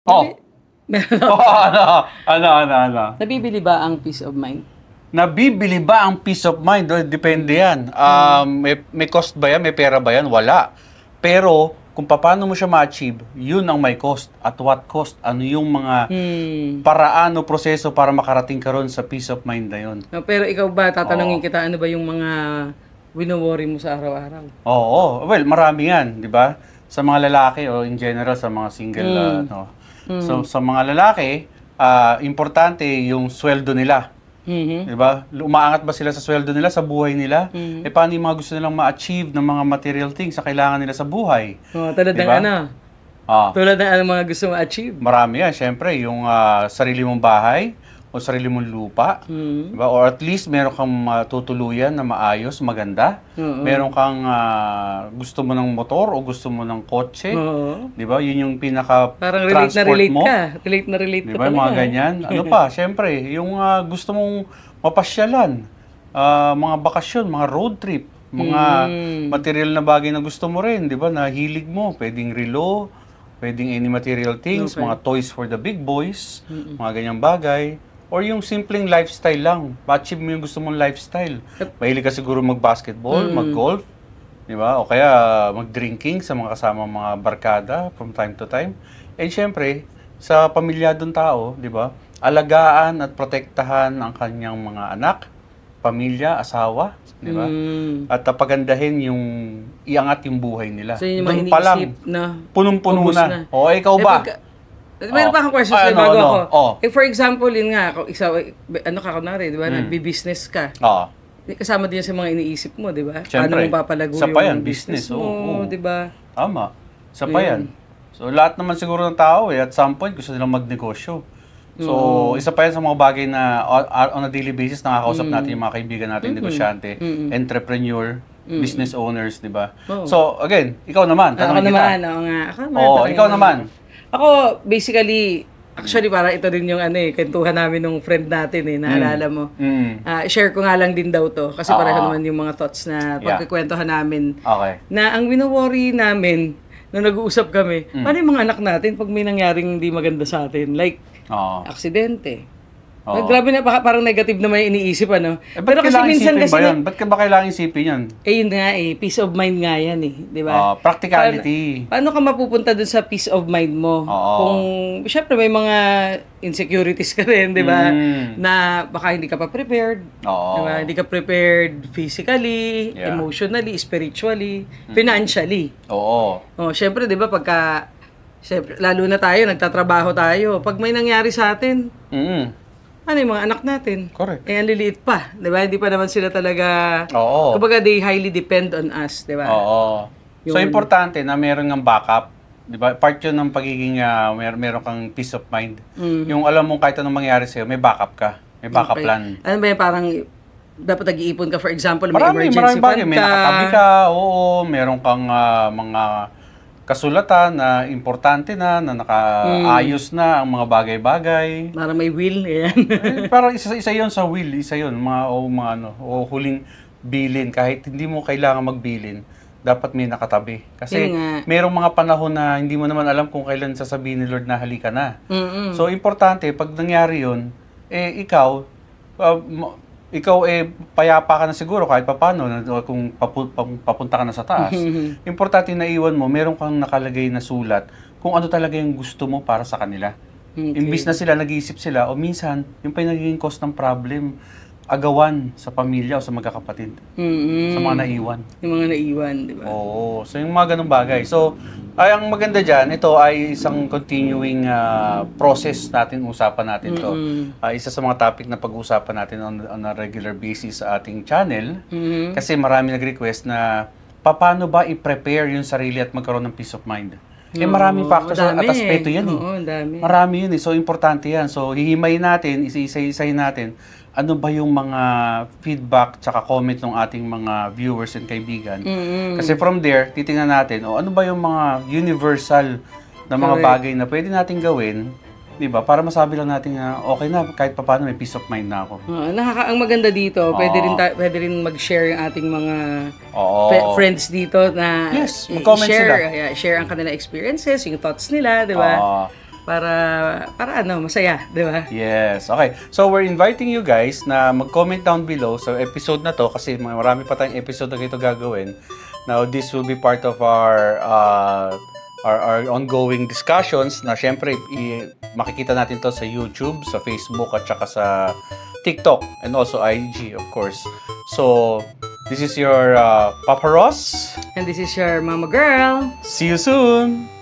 Oh. Ano? Nabibili ba ang peace of mind? Nabibili ba ang peace of mind? Depende yan. May cost ba yan? May pera ba yan? Wala. Pero, kung paano mo siya ma-achieve, yun ang may cost. At what cost? Ano yung mga paraan o proseso para makarating ka ron sa peace of mind na yun? No, pero ikaw ba, tatanungin kita, ano ba yung mga wino-worry mo sa araw-araw? Oo. Well, marami yan, di ba? Sa mga lalaki o in general sa mga single, So, sa mga lalaki, importante yung sweldo nila. Diba? Umaangat ba sila sa sweldo nila, sa buhay nila? Paano yung mga gusto nilang ma-achieve ng mga material things sa kailangan nila sa buhay? Tulad ng ano? Tulad ng ano mga gusto ma-achieve? Marami yan. Siyempre, yung sarili mong bahay o sarili mong lupa. Diba? Or at least, meron kang tutuluyan na maayos, maganda. Meron kang gusto mo ng motor o gusto mo ng kotse. Diba? Yun yung pinaka-transport mo. Relate na relate diba? Ka mga ganyan. Ano pa? Siyempre, yung gusto mong mapasyalan, mga bakasyon, mga road trip, mga material na bagay na gusto mo rin. Diba? Na hilig mo. Pwedeng relo, pwedeng any material things, mga toys for the big boys, mga ganyang bagay. Or yung simpleng lifestyle lang. Ma-achieve mo yung gusto mong lifestyle. Mahilig ka siguro mag-basketball, mag-golf, di ba? O kaya mag-drinking sa mga kasama mga barkada from time to time. And syempre, sa pamilyadong tao, di ba? Alagaan at protektahan ang kanyang mga anak, pamilya, asawa, di ba? At pagandahin yung iangat yung buhay nila. So yun yung mga iniisip na punong-puno na. O, ikaw ba? Meron pa akong questions bago ako. For example, yun nga, ano ka kunwari, di ba? Nagbi-business ka. Kasama din sa mga iniisip mo, di ba? Siyempre. Paano mo papalago yung business mo, di ba? Tama. Isa pa yan. So, lahat naman siguro ng tao, at some point, gusto nilang magnegosyo. So, isa pa yan sa mga bagay na on a daily basis, nakakausap natin yung mga kaibigan natin, negosyante, entrepreneur, business owners, di ba? So, again, ikaw naman. Ako naman, oo nga. Ikaw naman. Ako, basically, actually, para ito din yung kwentuhan namin ng friend natin naalala mo. Share ko nga lang din daw to, kasi pareho naman yung mga thoughts na pagkikwentuhan namin. Na ang wino-worry namin, nung nag-uusap kami, paano yung mga anak natin pag may nangyaring hindi maganda sa atin? Like, aksidente. Grabe na, parang negative naman yung iniisip, ano? Pero kasi minsan kasi... Ba't ka ba kailangan isipin yun? Yun nga peace of mind nga yan di ba? Practicality. Paano ka mapupunta dun sa peace of mind mo? Kung, syempre may mga insecurities ka rin, di ba? Na baka hindi ka pa prepared. Di ba? Hindi ka prepared physically, emotionally, spiritually, financially. Syempre, di ba, syempre, lalo na tayo, nagtatrabaho tayo. Pag may nangyari sa atin, ano yung mga anak natin? Correct. Ang liliit pa, di ba? Hindi pa naman sila talaga, kumbaga they highly depend on us, di ba? So, importante na meron ng backup, di ba? Part yun ng pagiging, meron kang peace of mind. Yung alam mong kahit anong mangyari sa'yo, may backup ka, may backup plan. Ano ba yung parang, dapat nag-iipon ka, for example, may emergency fund ka. May nakatabi ka, meron kang mga kasulatan na importante na nakaayos na ang mga bagay-bagay. Para may will, yan. Parang isa yun sa will, isa yun, huling bilin. Kahit hindi mo kailangan magbilin, dapat may nakatabi. Kasi merong mga panahon na hindi mo naman alam kung kailan sasabihin ni Lord na halika na. So, importante, pag nangyari yun, ikaw payapa ka na siguro kahit paano kung papunta ka na sa taas. Importante na iwan mo, meron kang nakalagay na sulat kung ano talaga yung gusto mo para sa kanila. Imbis na sila, nag-iisip sila, o minsan, yung pa yung nagiging cause ng problem, agawan sa pamilya o sa magkakapatid. Sa mga naiwan. Yung mga naiwan, di ba? So yung mga ganung bagay. So, ang maganda dyan, ito ay isang continuing process natin, usapan natin to. Isa sa mga topic na pag-usapan natin on a regular basis sa ating channel. Kasi marami nag-request na paano ba i-prepare yung sarili at magkaroon ng peace of mind. Maraming factors at aspeto yan Marami yun So, importante yan. So, hihimayin natin, isa-isahin natin, ano ba yung mga feedback tsaka comment ng ating mga viewers and kaibigan. Kasi from there, titingnan natin, ano ba yung mga universal na mga bagay na pwede natin gawin, di ba? Para masabi lang natin na okay na, kahit paano may peace of mind na ako. Ang maganda dito, pwede rin mag-share yung ating mga friends dito na mag-comment sila. Share ang kanilang experiences, yung thoughts nila, di ba? para masaya, di ba? Yes. Okay. So, we're inviting you guys na mag-comment down below sa episode na to kasi marami pa tayong episode na ito gagawin. Now, this will be part of our ongoing discussions na syempre makikita natin to sa YouTube, sa Facebook at saka sa TikTok and also IG, of course. So, this is your Papa Ross. And this is your Mama Girl. See you soon!